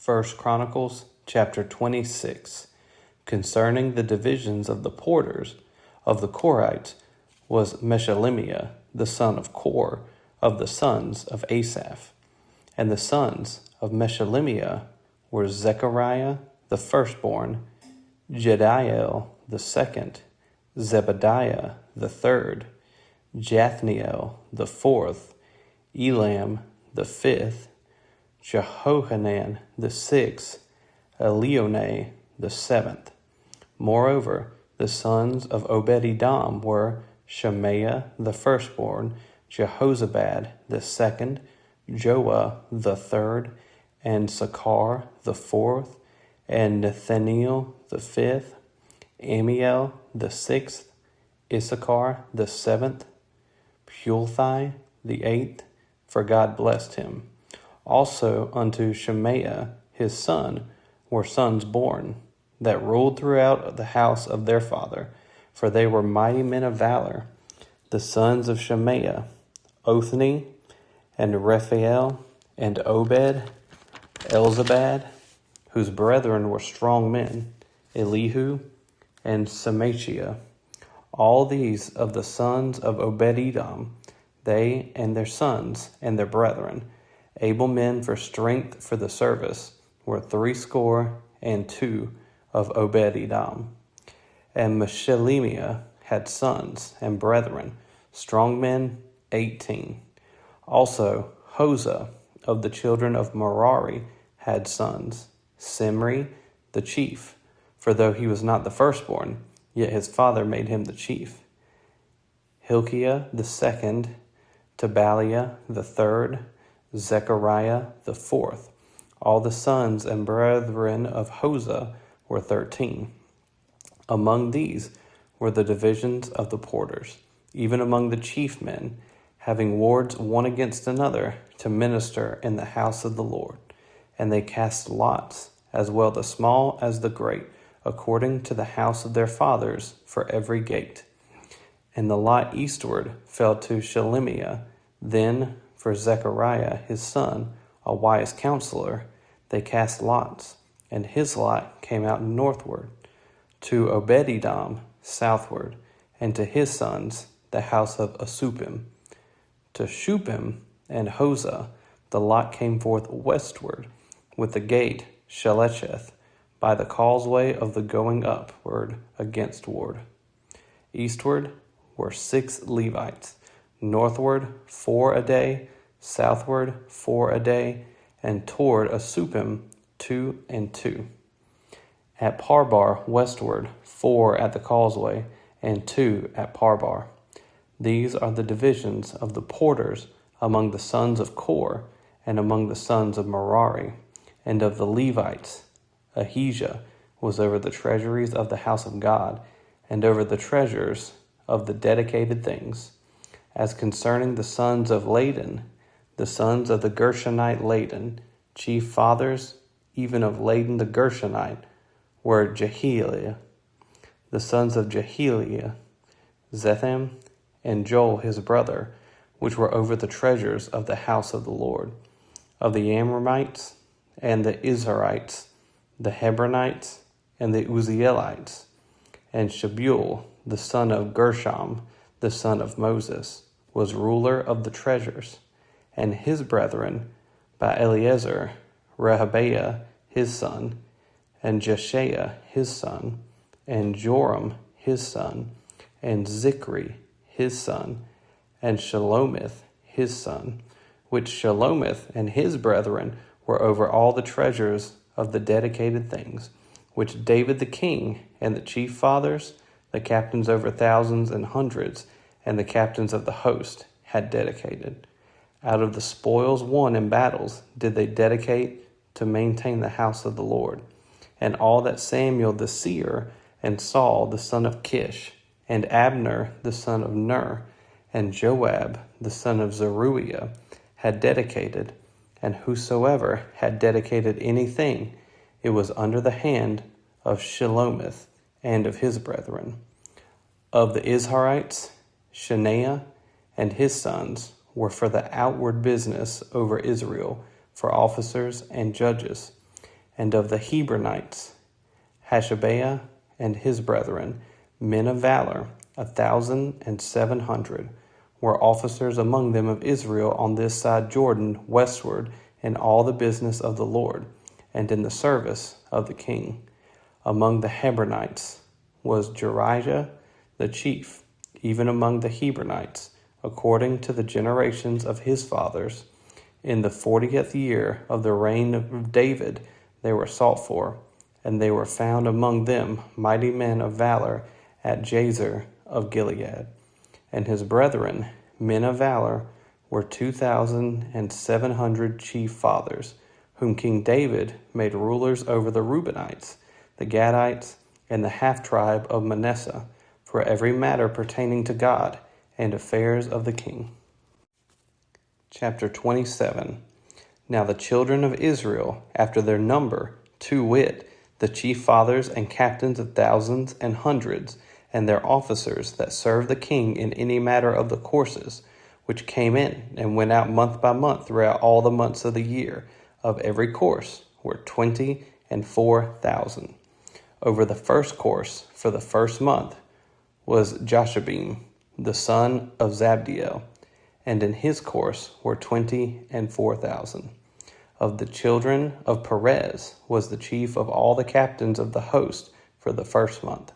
1 Chronicles chapter 26. Concerning the divisions of the porters of the Korites was Meshelemiah, the son of Kor, of the sons of Asaph. And the sons of Meshelemiah were Zechariah the firstborn, Jediael the second, Zebadiah the third, Jathniel the fourth, Elam the fifth, Jehohanan the sixth, Elionai the seventh. Moreover, the sons of Obed-Edom were Shemaiah the firstborn, Jehozabad the second, Joah the third, and Sakkar the fourth, and Nathaniel the fifth, Amiel the sixth, Issachar the seventh, Pulthai the eighth, for God blessed him. Also unto Shemaiah his son were sons born, that ruled throughout the house of their father, for they were mighty men of valor. The sons of Shemaiah, Othni, and Raphael, and Obed, Elzabad, whose brethren were strong men, Elihu, and Samachiah. All these of the sons of Obed-Edom, they and their sons and their brethren, able men for strength for the service, were 62 of Obed-Edom. And Meshelemiah had sons and brethren, strong men 18. Also Hosah of the children of Merari had sons, Simri the chief, for though he was not the firstborn, yet his father made him the chief. Hilkiah the second, Tabaliah the third, Zechariah the fourth. All the sons and brethren of Hosah were 13. Among these were the divisions of the porters, even among the chief men, having wards one against another to minister in the house of the Lord. And they cast lots, as well the small as the great, according to the house of their fathers, for every gate. And the lot eastward fell to Shelemiah. Then for Zechariah his son, a wise counselor, they cast lots, and his lot came out northward, to Obed-Edom southward, and to his sons the house of Asupim. To Shupim and Hosah the lot came forth westward, with the gate Shelecheth, by the causeway of the going upward against ward. Eastward were 6 Levites, northward 4 a day, southward 4 a day, and toward Asupim 2 and 2. At Parbar westward 4 at the causeway, and 2 at Parbar. These are the divisions of the porters among the sons of Kor, and among the sons of Merari. And of the Levites, Ahijah was over the treasuries of the house of God, and over the treasures of the dedicated things. As concerning the sons of Laden, the sons of the Gershonite Laden, chief fathers, even of Laden the Gershonite, were Jehieliah. The sons of Jehieliah, Zetham, and Joel his brother, which were over the treasures of the house of the Lord. Of the Amramites, and the Izharites, the Hebronites, and the Uzzielites, and Shebuel, the son of Gershom, the son of Moses, was ruler of the treasures, and his brethren, by Eliezer, Rehabiah his son, and Jeshaiah his son, and Joram his son, and Zichri his son, and Shelomith his son, which Shelomith and his brethren were over all the treasures of the dedicated things, which David the king, and the chief fathers, the captains over thousands and hundreds, and the captains of the host, had dedicated. Out of the spoils won in battles did they dedicate to maintain the house of the Lord. And all that Samuel the seer, and Saul the son of Kish, and Abner the son of Ner, and Joab the son of Zeruiah had dedicated, and whosoever had dedicated anything, it was under the hand of Shelomith and of his brethren. Of the Izharites, Shaniah and his sons were for the outward business over Israel, for officers and judges. And of the Hebronites, Hashabiah and his brethren, men of valor, 1,700, were officers among them of Israel on this side Jordan westward in all the business of the Lord, and in the service of the king. Among the Hebronites was Jerijah the chief, even among the Hebronites, according to the generations of his fathers. In the 40th year of the reign of David they were sought for, and they were found among them mighty men of valor at Jazer of Gilead. And his brethren, men of valor, were 2,700 chief fathers, whom King David made rulers over the Reubenites, the Gadites, and the half-tribe of Manasseh, for every matter pertaining to God and affairs of the king. Chapter 27. Now the children of Israel, after their number, to wit, the chief fathers and captains of thousands and hundreds, and their officers that served the king in any matter of the courses, which came in and went out month by month throughout all the months of the year, of every course, were 24,000. Over the first course for the first month was Jashabim, the son of Zabdiel, and in his course were 24,000. Of the children of Perez was the chief of all the captains of the host for the first month.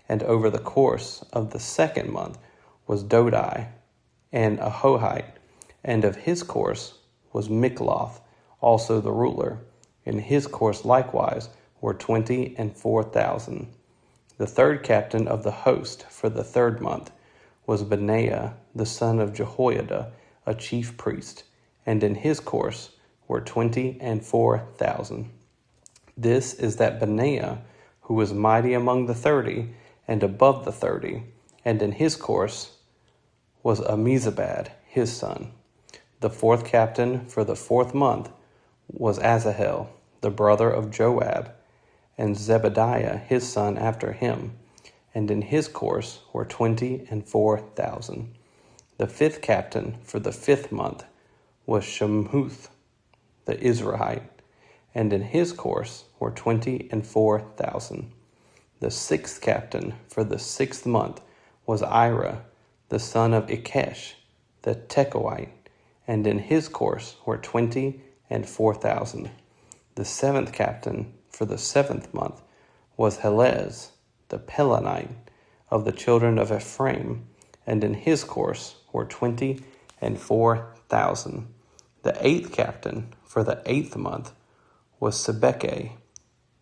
And over the course of the second month was Dodai and Ahohite, and of his course was Mikloth, also the ruler. In his course likewise were 24,000. The third captain of the host for the third month was Benaiah, the son of Jehoiada, a chief priest, and in his course were 24,000. This is that Benaiah, who was mighty among the 30, and above the 30, and in his course was Ammizabad, his son. The fourth captain for the fourth month was Asahel, the brother of Joab, and Zebadiah his son after him, and in his course were 24,000. The fifth captain for the fifth month was Shamhuth, the Israelite, and in his course were 24,000. The sixth captain for the sixth month was Ira, the son of Ikesh, the Tekoite, and in his course were 24,000. The seventh captain for the seventh month was Helez, the Pelonite, of the children of Ephraim, and in his course were 24,000. The eighth captain for the eighth month was Sebekah,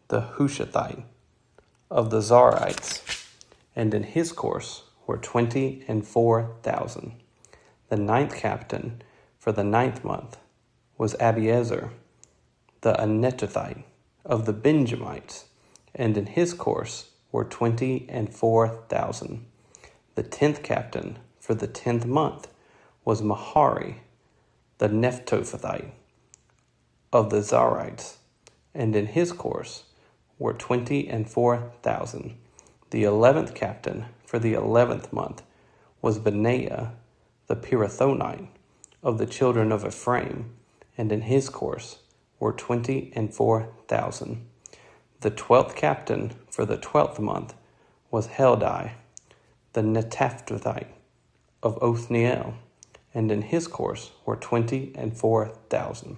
the Hushathite, of the Zarites, and in his course were 24,000. The ninth captain for the ninth month was Abiezer, the Anetothite, of the Benjamites, and in his course were 24,000. The 10th captain for the 10th month was Mahari, the Nephtophthite, of the Zarites, and in his course were 24,000. The 11th captain for the 11th month was Benaiah, the Pirathonite, of the children of Ephraim, and in his course were 24,000. The 12th captain for the 12th month was Heldai, the Netaphathite, of Othniel, and in his course were 24,000.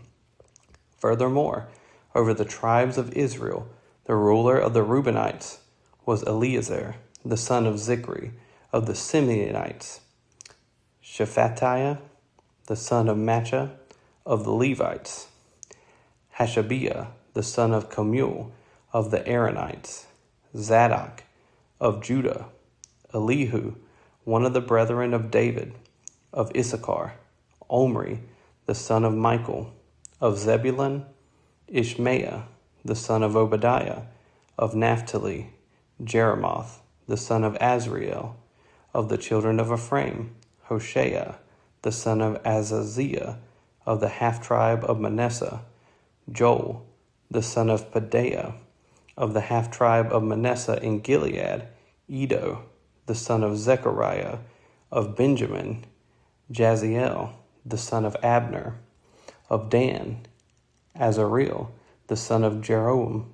Furthermore, over the tribes of Israel, the ruler of the Reubenites was Eleazar, the son of Zichri, of the Simeonites, Shephatiah, the son of Maachah, of the Levites, Hashabiah, the son of Kemuel, of the Aaronites, Zadok, of Judah, Elihu, one of the brethren of David, of Issachar, Omri, the son of Michael, of Zebulun, Ishmael, the son of Obadiah, of Naphtali, Jeremoth, the son of Azriel, of the children of Ephraim, Hoshea, the son of Azaziah, of the half-tribe of Manasseh, Joel, the son of Pedaiah, of the half-tribe of Manasseh in Gilead, Edo, the son of Zechariah, of Benjamin, Jaziel, the son of Abner, of Dan, Azareel, the son of Jeroham.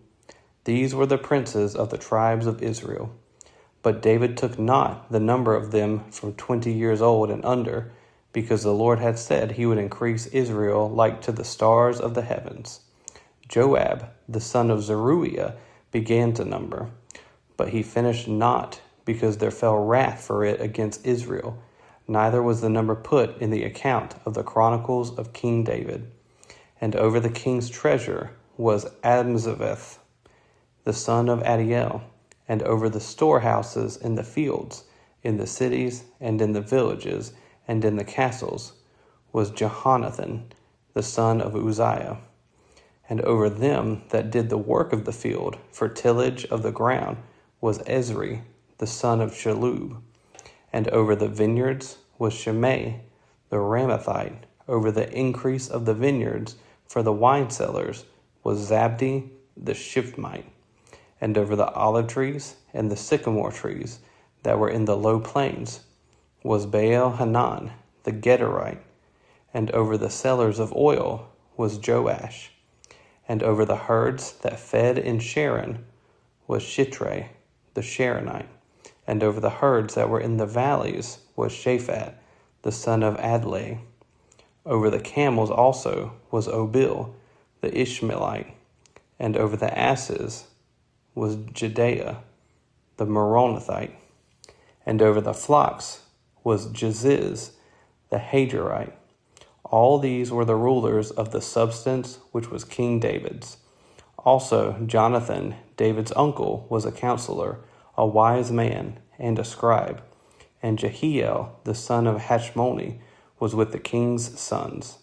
These were the princes of the tribes of Israel. But David took not the number of them from 20 years old and under, because the Lord had said he would increase Israel like to the stars of the heavens. Joab, the son of Zeruiah, began to number, but he finished not, because there fell wrath for it against Israel. Neither was the number put in the account of the Chronicles of King David. And over the king's treasure was Amzaveth, the son of Adiel, and over the storehouses in the fields, in the cities, and in the villages, and in the castles, was Jehonathan, the son of Uzziah. And over them that did the work of the field, for tillage of the ground, was Ezri, the son of Shalub. And over the vineyards was Shimei, the Ramathite. Over the increase of the vineyards, for the wine cellars, was Zabdi, the Shifmite. And over the olive trees and the sycamore trees that were in the low plains, was Baal Hanan, the Gederite. And over the cellars of oil was Joash. And over the herds that fed in Sharon was Shitrai, the Sharonite. And over the herds that were in the valleys was Shaphat, the son of Adlai. Over the camels also was Obil, the Ishmaelite. And over the asses was Jedaiah, the Meronothite. And over the flocks was Jaziz, the Hagerite. All these were the rulers of the substance which was King David's. Also Jonathan, David's uncle, was a counselor, a wise man, and a scribe. And Jehiel, the son of Hashmoni, was with the king's sons.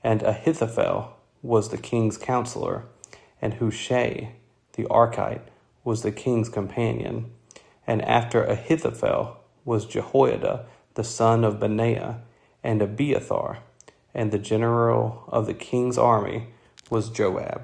And Ahithophel was the king's counselor, and Hushai, the Archite, was the king's companion. And after Ahithophel was Jehoiada, the son of Benaiah, and Abiathar. And the general of the king's army was Joab.